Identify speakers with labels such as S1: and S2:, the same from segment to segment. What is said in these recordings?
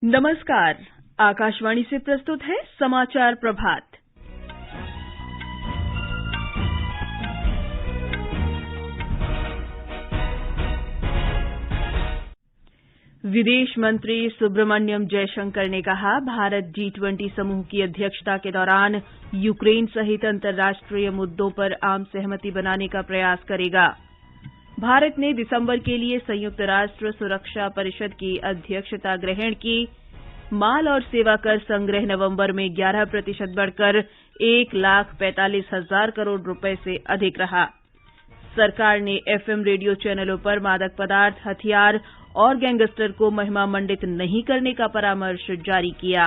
S1: नमस्कार। आकाशवाणी से प्रस्तुत है समाचार प्रभात। विदेश मंत्री सुब्रमण्यम जयशंकर ने कहा, भारत G20 समूह की अध्यक्षता के दौरान यूक्रेन सहित अंतर्राष्ट्रीय मुद्दों पर आम सहमति बनाने का प्रयास करेगा। भारत ने दिसंबर के लिए संयुक्त राष्ट्र सुरक्षा परिषद की अध्यक्षता ग्रहण की। माल और सेवा कर संग्रह नवंबर में 11% बढ़कर 1,45,000 करोड़ रुपए से अधिक रहा। सरकार ने FM रेडियो चैनलों पर मादक पदार्थ, हथियार और गैंगस्टर को महिमा मंडित नहीं करने का परामर्श जारी किया।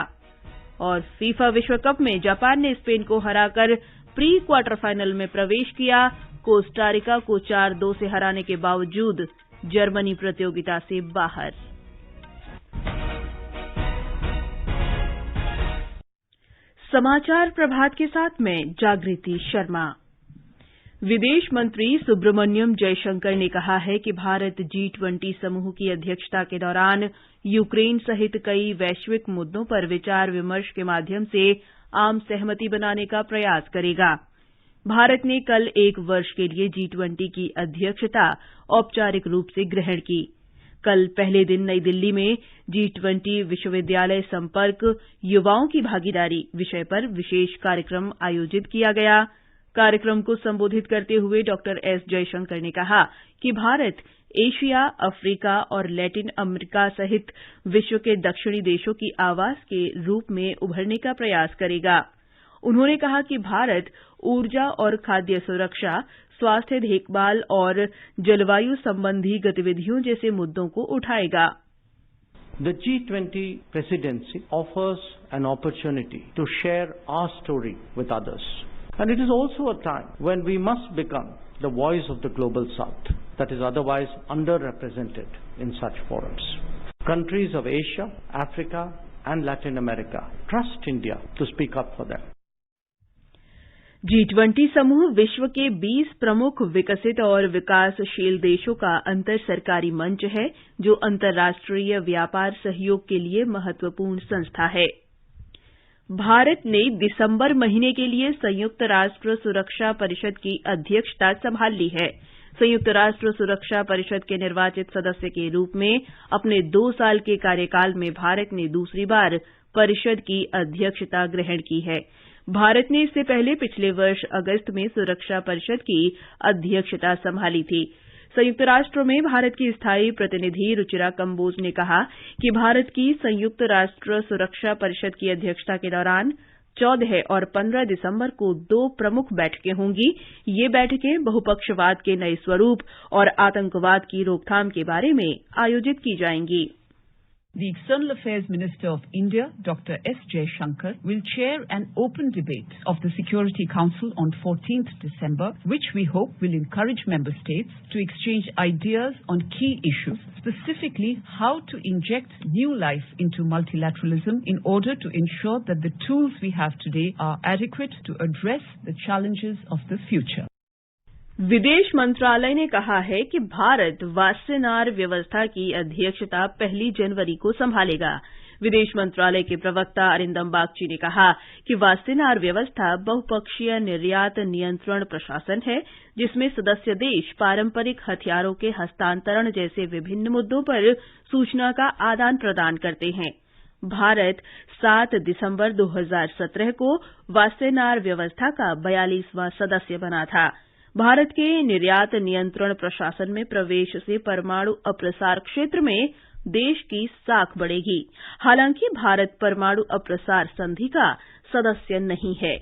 S1: और फीफा विश्व कप में जापान ने स्पेन को हराकर प्री क्वार्टर फाइनल में प्रवेश किया। कोस्टारिका को 4-2 से हराने के बावजूद जर्मनी प्रतियोगिता से बाहर। समाचार प्रभात के साथ मैं जागृति शर्मा। विदेश मंत्री सुब्रमण्यम जयशंकर ने कहा है कि भारत G20 समूह की अध्यक्षता के दौरान यूक्रेन सहित कई वैश्विक मुद्दों पर विचार विमर्श के माध्यम से आम सहमति बनाने का प्रयास करेगा। भारत ने कल 1 वर्ष के लिए G20 की अध्यक्षता औपचारिक रूप से ग्रहण की। कल पहले दिन नई दिल्ली में G20 विश्वविद्यालय संपर्क युवाओं की भागीदारी विषय पर विशेष कार्यक्रम आयोजित किया गया। कार्यक्रम को संबोधित करते हुए डॉ एस जयशंकर ने कहा कि भारत एशिया, अफ्रीका और लैटिन अमेरिका सहित विश्व के दक्षिणी देशों की आवाज के रूप में उभरने का प्रयास करेगा। उन्होंने कहा कि भारत ऊर्जा और खाद्य सुरक्षा, स्वास्थ्य देखभाल और जलवायु संबंधी गतिविधियों जैसे मुद्दों को उठाएगा।
S2: The G20 presidency offers an opportunity to share our story with others. And it is also a time when we must become the voice of the global south that is otherwise underrepresented in such forums. Countries of Asia, Africa and Latin America trust India to speak up for them.
S1: G20 समूह विश्व के 20 प्रमुख विकसित और विकासशील देशों का अंतर सरकारी मंच है, जो अंतर्राष्ट्रीय व्यापार सहयोग के लिए महत्वपूर्ण संस्था है। भारत ने दिसंबर महीने के लिए संयुक्त राष्ट्र सुरक्षा परिषद की अध्यक्षता संभाल ली है। संयुक्त राष्ट्र सुरक्षा परिषद के निर्वाचित सदस्य के रूप में अपने 2 साल के कार्यकाल में भारत ने दूसरी बार परिषद की अध्यक्षता ग्रहण की है। भारत ने इससे पहले पिछले वर्ष अगस्त में सुरक्षा परिषद की अध्यक्षता संभाली थी। संयुक्त राष्ट्र में भारत की स्थायी प्रतिनिधि रुचिरा कंबोज ने कहा कि भारत की संयुक्त राष्ट्र सुरक्षा परिषद की अध्यक्षता के दौरान 14 और 15 दिसंबर को 2 प्रमुख बैठकें होंगी। ये बैठकें बहुपक्षवाद के नए स्वरूप और आतंकवाद की रोकथाम के बारे में आयोजित की जाएंगी।
S3: The External Affairs Minister of India, Dr. S. Jaishankar, will chair an open debate of the Security Council on 14th December, which we hope will encourage member states to exchange ideas on key issues, specifically how to inject new life into multilateralism in order to ensure that the tools we have today are adequate to address the challenges of the future.
S1: विदेश मंत्रालय ने कहा है कि Bharat Wassenaar व्यवस्था की अध्यक्षता 1 जनवरी को संभालेगा। विदेश मंत्रालय के प्रवक्ता अरिंदम बागची ने कहा कि वासेनार व्यवस्था बहुपक्षीय निर्यात नियंत्रण प्रशासन है, जिसमें सदस्य देश पारंपरिक हथियारों के हस्तांतरण जैसे विभिन्न मुद्दों पर सूचना का आदान प्रदान करते हैं। भारत 7 दिसंबर 2017 को वासेनार व्यवस्था का 42वां सदस्य बना था। भारत के निर्यात नियंत्रण प्रशासन में प्रवेश से परमाणु अप्रसार क्षेत्र में देश की साख बढ़ेगी। हालांकि भारत परमाणु अप्रसार संधि का सदस्य नहीं है।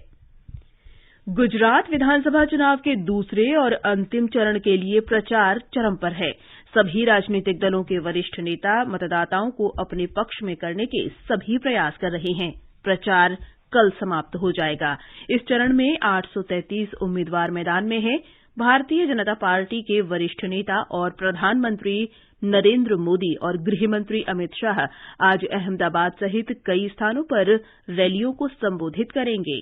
S1: गुजरात विधानसभा चुनाव के दूसरे और अंतिम चरण के लिए प्रचार चरम पर है। सभी राजनीतिक दलों के वरिष्ठ नेता मतदाताओं को अपने पक्ष में करने के सभी प्रयास कर रहे हैं। प्रचार कल समाप्त हो जाएगा। इस चरण में 833 उम्मीदवार मैदान में हैं। भारतीय जनता पार्टी के वरिष्ठ नेता और प्रधानमंत्री नरेंद्र मोदी और गृहमंत्री अमित शाह आज अहमदाबाद सहित कई स्थानों पर रैलियों को संबोधित करेंगे।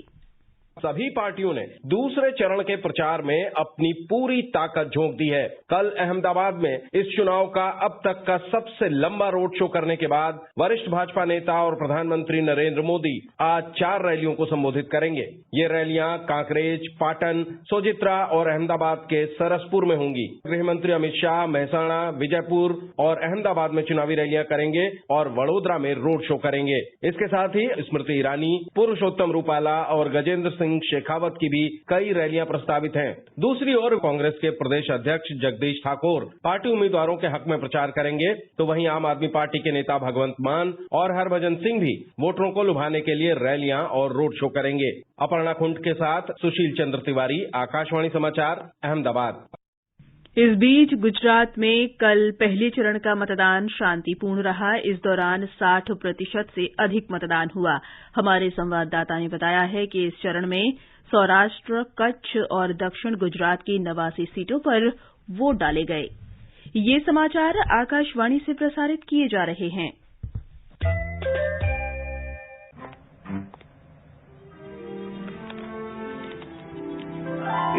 S4: सभी पार्टियों ने दूसरे चरण के प्रचार में अपनी पूरी ताकत झोंक दी है। कल अहमदाबाद में इस चुनाव का अब तक का सबसे लंबा रोड शो करने के बाद वरिष्ठ भाजपा नेता और प्रधानमंत्री नरेंद्र मोदी आज 4 रैलियों को संबोधित करेंगे। ये रैलियां कांकरेज, पाटन, सोजित्रा और अहमदाबाद के सरसपुर में होंगी। गृह मंत्री अमित शाह मेहसाणा, विजयपुर और अहमदाबाद में चुनावी रैलियां करेंगे और वडोदरा में रोड शो करेंगे। इसके साथ ही स्मृति ईरानी, पुरुषोत्तम रूपाला और गजेंद्र सिंह शेखावत की भी कई रैलियां प्रस्तावित हैं। दूसरी ओर कांग्रेस के प्रदेश अध्यक्ष जगदीश ठाकुर पार्टी उम्मीदवारों के हक में प्रचार करेंगे, तो वहीं आम आदमी पार्टी के नेता भगवंत मान और हरभजन सिंह भी वोटरों को लुभाने के लिए रैलियां और रोड शो करेंगे। अपर्णा खुंट के साथ सुशील चंद्र तिवारी, आकाशवाणी समाचार, अहमदाबाद।
S1: इस बीच गुजरात में कल पहले चरण का मतदान शांतिपूर्ण रहा। इस दौरान 60% से अधिक मतदान हुआ। हमारे संवाददाता ने बताया है कि इस चरण में सौराष्ट्र, कच्छ और दक्षिण गुजरात की 89 सीटों पर वोट डाले गए। ये समाचार आकाशवाणी से प्रसारित किए जा रहे हैं।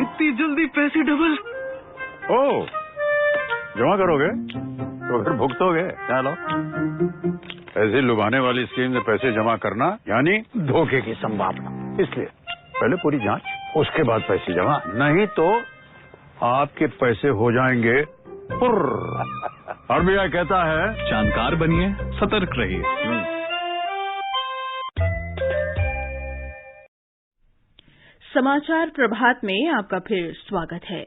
S5: इतनी जल्दी पैसे डबल?
S6: ओह, जमा करोगे तो फिर भुगतोगे। चलो, ऐसी लुभाने वाली स्कीम में पैसे जमा करना यानी धोखे की संभावना, इसलिए पहले पूरी जांच, उसके बाद पैसे जमा, नहीं तो आपके पैसे हो जाएंगे पुर्र। आरबीआई कहता है
S5: जानकार बनिए, सतर्क रहिए।
S1: समाचार प्रभात में आपका फिर स्वागत है।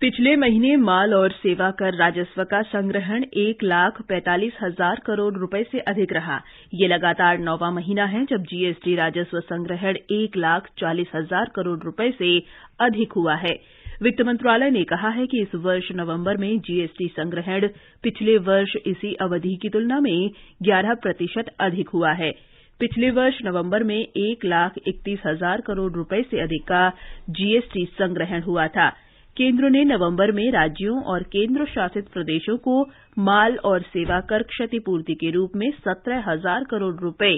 S1: पिछले महीने माल और सेवा कर राजस्व का संग्रहण 1,45,000 करोड़ रुपए से अधिक रहा। ये लगातार 9वां महीना है जब जीएसटी राजस्व संग्रहण 1,40,000 करोड़ रुपए से अधिक हुआ है। वित्त मंत्रालय ने कहा है कि इस वर्ष नवंबर में जीएसटी संग्रहण पिछले वर्ष इसी अवधि की तुलना में 11% अधिक हुआ है। पिछले वर्ष नवंबर में 1,31,000 करोड़ रुपए से अधिक का जीएसटी संग्रहण हुआ था। केंद्र ने नवंबर में राज्यों और केंद्र शासित प्रदेशों को माल और सेवा कर क्षतिपूर्ति के रूप में 17,000 करोड़ रुपए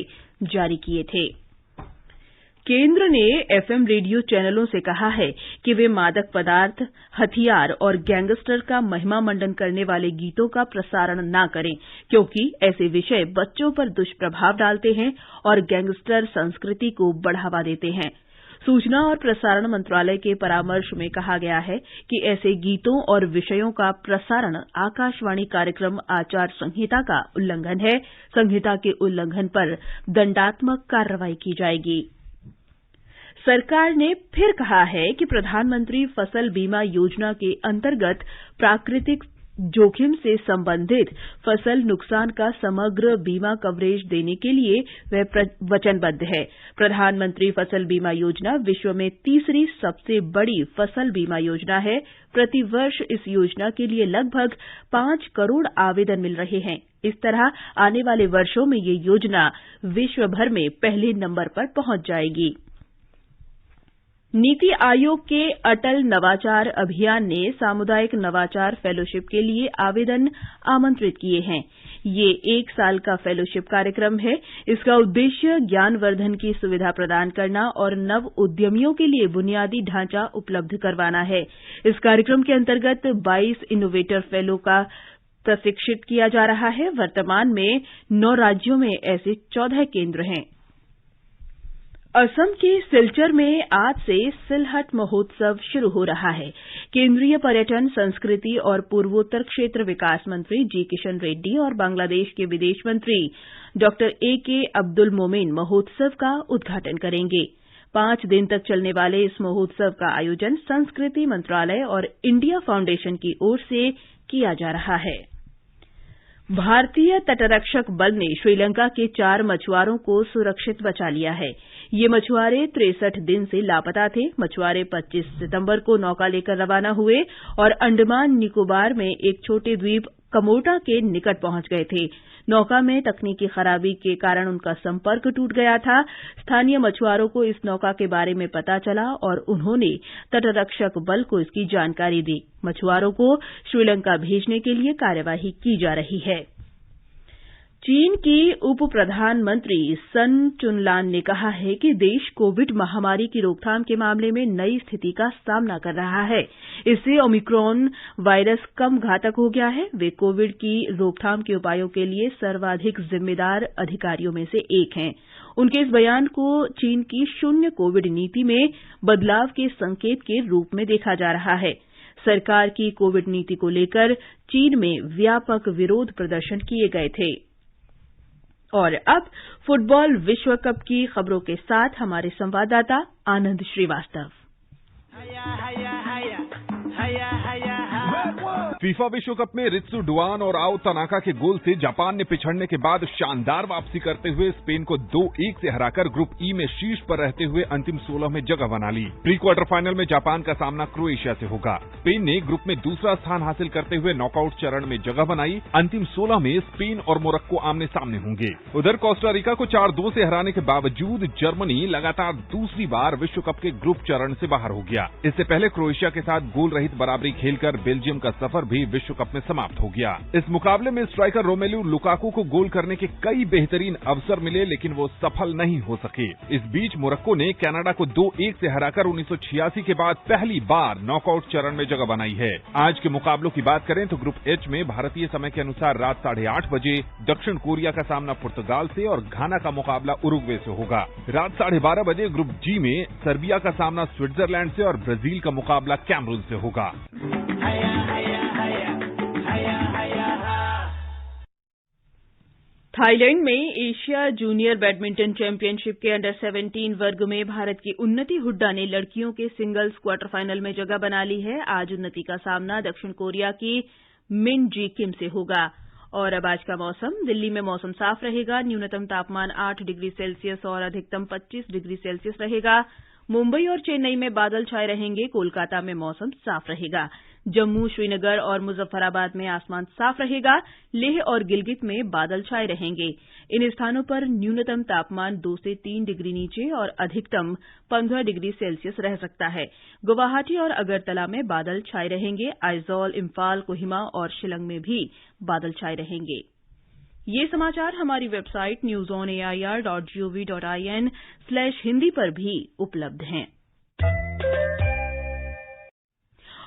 S1: जारी किए थे। केंद्र ने एफएम रेडियो चैनलों से कहा है कि वे मादक पदार्थ, हथियार और गैंगस्टर का महिमा मंडन करने वाले गीतों का प्रसारण न करें, क्योंकि ऐसे विषय बच्चों पर दुष्प्रभाव डालते हैं और गैंगस्टर संस्कृति को बढ़ावा देते हैं। सूचना और प्रसारण मंत्रालय के परामर्श में कहा गया है कि ऐसे गीतों और विषयों का प्रसारण आकाशवाणी कार्यक्रम आचार संहिता का उल्लंघन है। संहिता के उल्लंघन पर दंडात्मक कार्रवाई की जाएगी। सरकार ने फिर कहा है कि प्रधानमंत्री फसल बीमा योजना के अंतर्गत प्राकृतिक जोखिम से संबंधित फसल नुकसान का समग्र बीमा कवरेज देने के लिए वह वचनबद्ध है। प्रधानमंत्री फसल बीमा योजना विश्व में तीसरी सबसे बड़ी फसल बीमा योजना है। प्रति वर्ष इस योजना के लिए लगभग 5 करोड़ आवेदन मिल रहे हैं। इस तरह आने वाले वर्षों में ये योजना विश्व भर में पहले नंबर पर पहुंच जाएगी। नीति आयोग के अटल नवाचार अभियान ने सामुदायिक नवाचार फेलोशिप के लिए आवेदन आमंत्रित किए हैं। ये 1 साल का फेलोशिप कार्यक्रम है। इसका उद्देश्य ज्ञानवर्धन की सुविधा प्रदान करना और नव उद्यमियों के लिए बुनियादी ढांचा उपलब्ध करवाना है। इस कार्यक्रम के अंतर्गत 22 इनोवेटर फेलो का प्रशिक्षित किया जा रहा है। वर्तमान में 9 राज्यों में ऐसे 14 केंद्र हैं। असम के सिलचर में आज से सिलहट महोत्सव शुरू हो रहा है। केंद्रीय पर्यटन, संस्कृति और पूर्वोत्तर क्षेत्र विकास मंत्री जी किशन रेड्डी और बांग्लादेश के विदेश मंत्री डॉक्टर ए.के. अब्दुल मोमेन महोत्सव का उद्घाटन करेंगे। 5 दिन तक चलने वाले इस महोत्सव का आयोजन संस्कृति मंत्रालय और इंडिया फाउंडेशन की ओर से किया जा रहा है। भारतीय तटरक्षक बल ने श्रीलंका के 4 मछुआरों को सुरक्षित बचा लिया है। ये मछुआरे 63 दिन से लापता थे। मछुआरे 25 सितंबर को नौका लेकर रवाना हुए और अंडमान निकोबार में एक छोटे द्वीप कमोटा के निकट पहुंच गए थे। नौका में तकनीकी खराबी के कारण उनका संपर्क टूट गया था। स्थानीय मछुआरों को इस नौका के बारे में पता चला और उन्होंने तटरक्षक बल को इसकी जानकारी दी। मछुआरों को श्रीलंका भेजने के लिए कार्यवाही की जा रही है। चीन की उप प्रधानमंत्री सन चुनलान ने कहा है कि देश कोविड महामारी की रोकथाम के मामले में नई स्थिति का सामना कर रहा है। इससे ओमिक्रॉन वायरस कम घातक हो गया है। वे कोविड की रोकथाम के उपायों के लिए सर्वाधिक जिम्मेदार अधिकारियों में से एक हैं। उनके इस बयान को चीन की शून्य कोविड नीति में बदलाव के संकेत के रूप में देखा जा रहा है। सरकार की कोविड नीति को लेकर चीन में व्यापक विरोध प्रदर्शन किए गए थे। और अब फुटबॉल विश्व कप की खबरों के साथ हमारे संवाददाता आनंद श्रीवास्तव।
S7: फीफा विश्व कप में रित्सु डुआन और आओ तनाका के गोल से जापान ने पिछड़ने के बाद शानदार वापसी करते हुए स्पेन को 2-1 से हराकर ग्रुप ई में शीर्ष पर रहते हुए अंतिम 16 में जगह बना ली। प्री क्वार्टर फाइनल में जापान का सामना क्रोएशिया से होगा। स्पेन ने ग्रुप में दूसरा स्थान हासिल करते हुए नॉकआउट चरण में जगह बनाई। अंतिम 16 में स्पेन और मोरक्को आमने सामने होंगे। उधर कोस्टारिका को 4-2 से हराने के बावजूद जर्मनी लगातार दूसरी बार विश्व कप के ग्रुप चरण से बाहर हो गया। इससे पहले क्रोएशिया के साथ गोल रहित बराबरी खेलकर बेल्जियम का सफर भी विश्व कप में समाप्त हो गया। इस मुकाबले में स्ट्राइकर रोमेलू लुकाकू को गोल करने के कई बेहतरीन अवसर मिले, लेकिन वो सफल नहीं हो सके। इस बीच मोरक्को ने कनाडा को 2-1 से हराकर 1986 के बाद पहली बार नॉकआउट चरण में जगह बनाई है। आज के मुकाबलों की बात करें तो ग्रुप एच में भारतीय समय के अनुसार रात 8:30 बजे दक्षिण कोरिया का सामना पुर्तगाल से और घाना का मुकाबला उरुग्वे से होगा। रात 12:30 बजे ग्रुप जी में सर्बिया का सामना स्विट्जरलैंड से और ब्राजील का मुकाबला कैमरून से होगा।
S1: थाईलैंड में एशिया जूनियर बैडमिंटन चैंपियनशिप के अंडर 17 वर्ग में भारत की उन्नति हुड्डा ने लड़कियों के सिंगल्स क्वार्टर फाइनल में जगह बना ली है। आज उन्नति का सामना दक्षिण कोरिया की मिन जी किम से होगा। और अब आज का मौसम। दिल्ली में मौसम साफ रहेगा। न्यूनतम तापमान 8 डिग्री सेल्सियस और अधिकतम 25 डिग्री सेल्सियस रहेगा। मुंबई और चेन्नई में बादल छाए रहेंगे। कोलकाता में मौसम साफ रहेगा। जम्मू, श्रीनगर और मुजफ्फराबाद में आसमान साफ रहेगा। लेह और गिलगित में बादल छाए रहेंगे। इन स्थानों पर न्यूनतम तापमान 2 से 3 डिग्री नीचे और अधिकतम 15 डिग्री सेल्सियस रह सकता है। गुवाहाटी और अगरतला में बादल छाए रहेंगे। आइजॉल, इम्फाल, कोहिमा और शिलंग में भी बादल छाए रहेंगे। ये समाचार हमारी वेबसाइट newsonair.gov.in/hindi पर भी उपलब्ध हैं।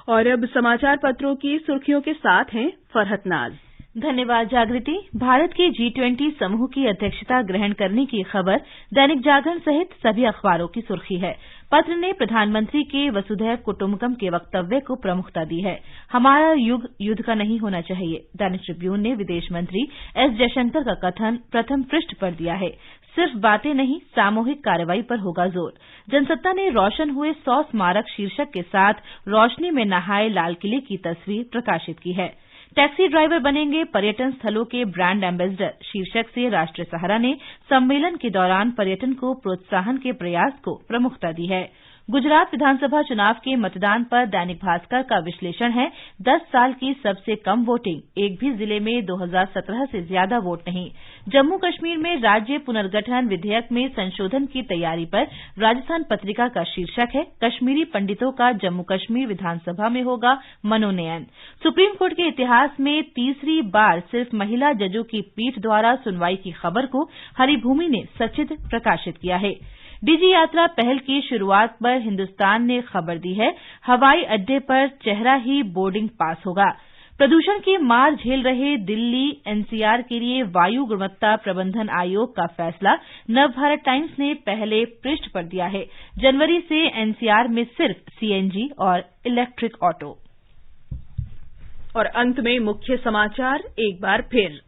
S1: और अब समाचार पत्रों की सुर्खियों के साथ हैं फरहत नाज।
S8: धन्यवाद जागृति। भारत के G20 समूह की अध्यक्षता ग्रहण करने की खबर दैनिक जागरण सहित सभी अखबारों की सुर्खी है। पत्र ने प्रधानमंत्री के वसुधैव कुटुंबकम के वक्तव्य को प्रमुखता दी है। हमारा युग युद्ध का नहीं होना चाहिए। दैनिक ट्रिब्यून ने विदेश मंत्री एस जयशंकर का कथन प्रथम पृष्ठ पर दिया है। सिर्फ बातें नहीं, सामूहिक कार्रवाई पर होगा जोर। जनसत्ता ने रोशन हुए 100 स्मारक शीर्षक के साथ रोशनी में नहाए लाल किले की तस्वीर प्रकाशित की है। टैक्सी ड्राइवर बनेंगे पर्यटन स्थलों के ब्रांड एम्बेसडर शीर्षक से राष्ट्रीय सहारा ने सम्मेलन के दौरान पर्यटन को प्रोत्साहन के प्रयास को प्रमुखता दी है। गुजरात विधानसभा चुनाव के मतदान पर दैनिक भास्कर का विश्लेषण है। 10 साल की सबसे कम वोटिंग, एक भी जिले में 2017 से ज्यादा वोट नहीं। जम्मू कश्मीर में राज्य पुनर्गठन विधेयक में संशोधन की तैयारी पर राजस्थान पत्रिका का शीर्षक है, कश्मीरी पंडितों का जम्मू कश्मीर विधानसभा में होगा मनोनयन। सुप्रीम कोर्ट के इतिहास में तीसरी बार सिर्फ महिला जजों की पीठ द्वारा सुनवाई की खबर को हरिभूमि ने सचित्र प्रकाशित किया है। डिजी यात्रा पहल की शुरुआत पर हिन्दुस्तान ने खबर दी है, हवाई अड्डे पर चेहरा ही बोर्डिंग पास होगा। प्रदूषण की मार झेल रहे दिल्ली एनसीआर के लिए वायु गुणवत्ता प्रबंधन आयोग का फैसला नवभारत टाइम्स ने पहले पृष्ठ पर दिया है। जनवरी से एनसीआर में सिर्फ सीएनजी और इलेक्ट्रिक ऑटो।
S1: और अंत में मुख्य समाचार एक बार फिर।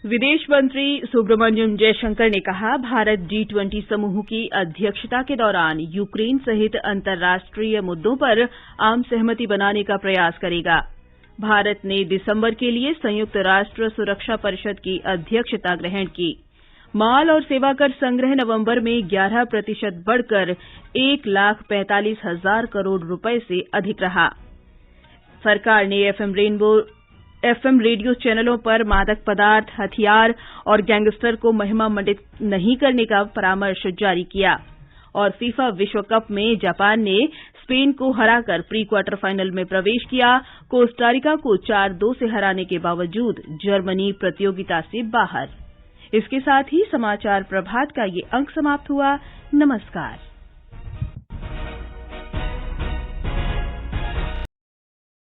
S1: विदेश मंत्री सुब्रमण्यम जयशंकर ने कहा, भारत G20 समूह की अध्यक्षता के दौरान यूक्रेन सहित अंतर्राष्ट्रीय मुद्दों पर आम सहमति बनाने का प्रयास करेगा। भारत ने दिसंबर के लिए संयुक्त राष्ट्र सुरक्षा परिषद की अध्यक्षता ग्रहण की। माल और सेवा कर संग्रह नवंबर में 11% बढ़कर 1,45,000 करोड़ रुपए से अधिक रहा। सरकार ने एफएम रेडियो चैनलों पर मादक पदार्थ, हथियार और गैंगस्टर को महिमा मंडित नहीं करने का परामर्श जारी किया। और फीफा विश्व कप में जापान ने स्पेन को हराकर प्री क्वार्टर फाइनल में प्रवेश किया। कोस्टारिका को 4-2 से हराने के बावजूद जर्मनी प्रतियोगिता से बाहर। इसके साथ ही समाचार प्रभात का ये अंक समाप्त हुआ। नमस्कार।